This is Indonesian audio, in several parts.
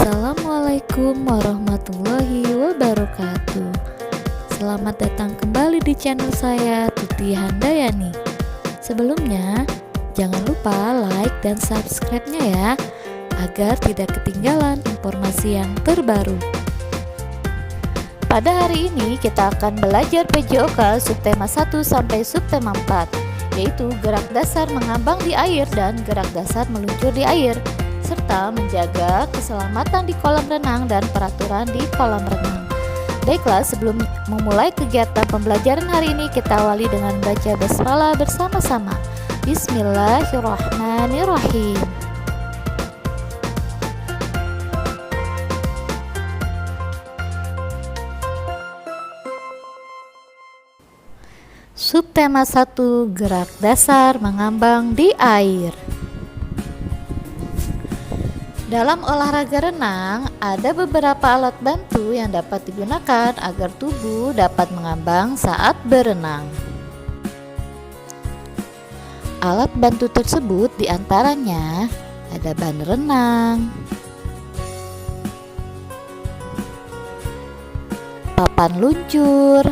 Assalamualaikum warahmatullahi wabarakatuh. Selamat datang kembali di channel saya, Tuti Handayani. Sebelumnya, jangan lupa like dan subscribe-nya ya, agar tidak ketinggalan informasi yang terbaru. Pada hari ini kita akan belajar PJOK subtema 1 sampai subtema 4, yaitu gerak dasar mengambang di air dan gerak dasar meluncur di air, serta menjaga keselamatan di kolam renang dan peraturan di kolam renang. Baiklah, sebelum memulai kegiatan pembelajaran hari ini, kita awali dengan baca basmalah bersama-sama. Bismillahirrahmanirrahim. Subtema 1, gerak dasar mengambang di air. Dalam olahraga renang, ada beberapa alat bantu yang dapat digunakan agar tubuh dapat mengambang saat berenang. Alat bantu tersebut diantaranya ada ban renang, papan luncur,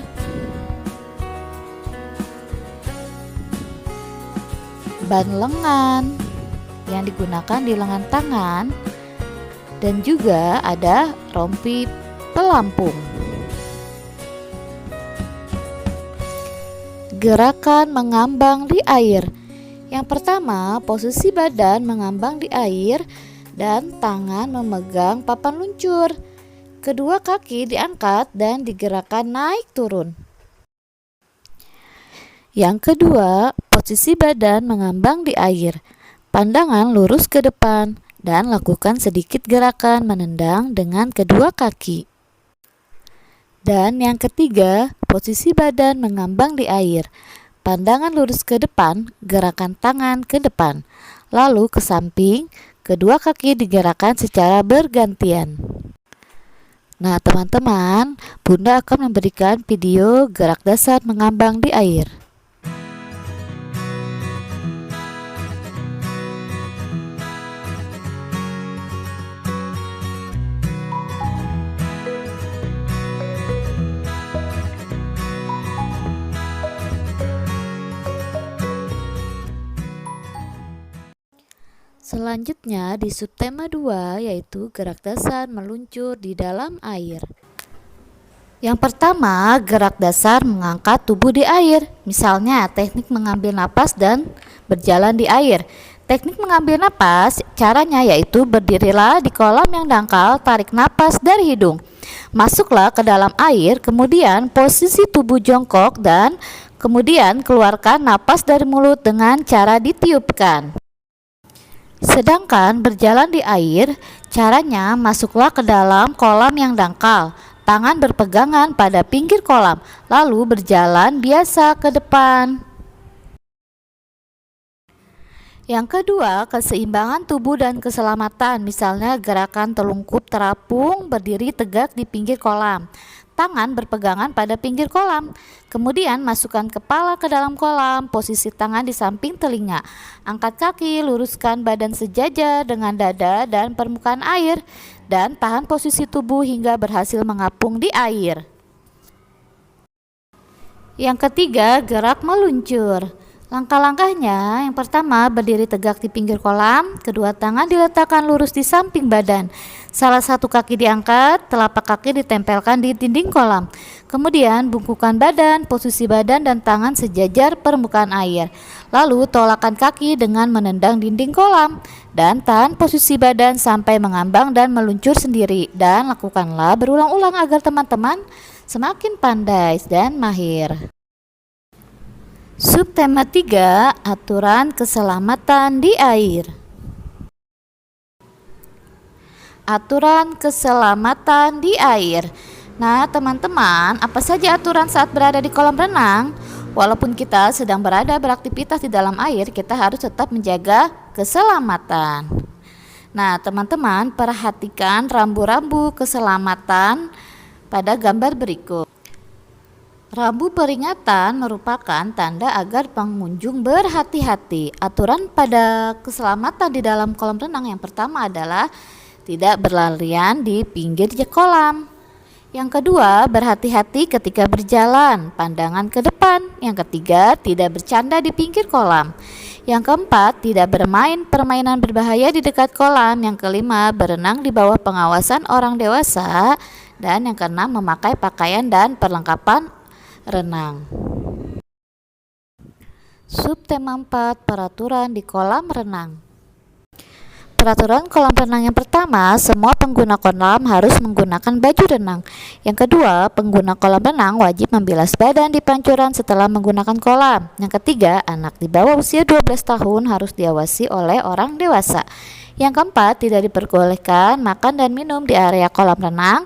ban lengan yang digunakan di lengan tangan, dan juga ada rompi pelampung. Gerakan mengambang di air. Yang pertama, posisi badan mengambang di air dan tangan memegang papan luncur. Kedua kaki diangkat dan digerakkan naik turun. Yang kedua, posisi badan mengambang di air. Pandangan lurus ke depan dan lakukan sedikit gerakan menendang dengan kedua kaki. Dan yang ketiga, posisi badan mengambang di air. Pandangan lurus ke depan, gerakan tangan ke depan, lalu ke samping, kedua kaki digerakkan secara bergantian. Nah, teman-teman, Bunda akan memberikan video gerak dasar mengambang di air. Selanjutnya di subtema 2, yaitu gerak dasar meluncur di dalam air. Yang pertama, gerak dasar mengangkat tubuh di air. Misalnya teknik mengambil napas dan berjalan di air. Teknik mengambil napas, caranya yaitu berdirilah di kolam yang dangkal, tarik napas dari hidung. Masuklah ke dalam air, kemudian posisi tubuh jongkok dan kemudian keluarkan napas dari mulut dengan cara ditiupkan. Sedangkan berjalan di air, caranya masuklah ke dalam kolam yang dangkal, tangan berpegangan pada pinggir kolam, lalu berjalan biasa ke depan. Yang kedua, keseimbangan tubuh dan keselamatan, misalnya gerakan telungkup terapung, berdiri tegak di pinggir kolam. Tangan berpegangan pada pinggir kolam. Kemudian masukkan kepala ke dalam kolam, posisi tangan di samping telinga. Angkat kaki, luruskan badan sejajar dengan dada dan permukaan air, dan tahan posisi tubuh hingga berhasil mengapung di air. Yang ketiga, gerak meluncur. Langkah-langkahnya, yang pertama berdiri tegak di pinggir kolam, kedua tangan diletakkan lurus di samping badan, salah satu kaki diangkat, telapak kaki ditempelkan di dinding kolam, kemudian bungkukan badan, posisi badan dan tangan sejajar permukaan air, lalu tolakkan kaki dengan menendang dinding kolam, dan tahan posisi badan sampai mengambang dan meluncur sendiri, dan lakukanlah berulang-ulang agar teman-teman semakin pandai dan mahir. Subtema 3, aturan keselamatan di air. Aturan keselamatan di air. Nah, teman-teman, apa saja aturan saat berada di kolam renang? Walaupun kita sedang beraktivitas di dalam air, kita harus tetap menjaga keselamatan. Nah, teman-teman, perhatikan rambu-rambu keselamatan pada gambar berikut. Rambu peringatan merupakan tanda agar pengunjung berhati-hati. Aturan pada keselamatan di dalam kolam renang yang pertama adalah tidak berlarian di pinggir kolam. Yang kedua, berhati-hati ketika berjalan, pandangan ke depan. Yang ketiga, tidak bercanda di pinggir kolam. Yang keempat, tidak bermain permainan berbahaya di dekat kolam. Yang kelima, berenang di bawah pengawasan orang dewasa. Dan yang keenam, memakai pakaian dan perlengkapan renang. Subtema 4, peraturan di kolam renang. Peraturan kolam renang yang pertama, semua pengguna kolam harus menggunakan baju renang. Yang kedua, pengguna kolam renang wajib membilas badan di pancuran setelah menggunakan kolam. Yang ketiga, anak di bawah usia 12 tahun harus diawasi oleh orang dewasa. Yang keempat, tidak diperbolehkan makan dan minum di area kolam renang.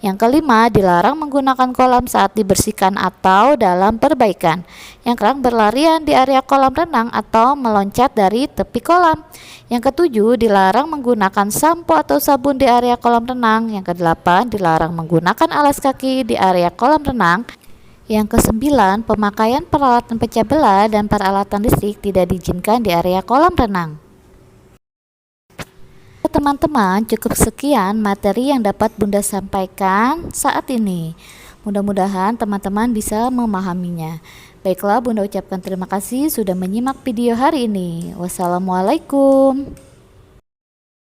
Yang kelima, dilarang menggunakan kolam saat dibersihkan atau dalam perbaikan. Yang keenam, berlarian di area kolam renang atau meloncat dari tepi kolam. Yang ketujuh, dilarang menggunakan sampo atau sabun di area kolam renang. Yang kedelapan, dilarang menggunakan alas kaki di area kolam renang. Yang kesembilan, pemakaian peralatan pecah belah dan peralatan listrik tidak diizinkan di area kolam renang. Teman-teman, cukup sekian materi yang dapat Bunda sampaikan saat ini. Mudah-mudahan teman-teman bisa memahaminya. Baiklah, Bunda ucapkan terima kasih sudah menyimak video hari ini. Wassalamualaikum.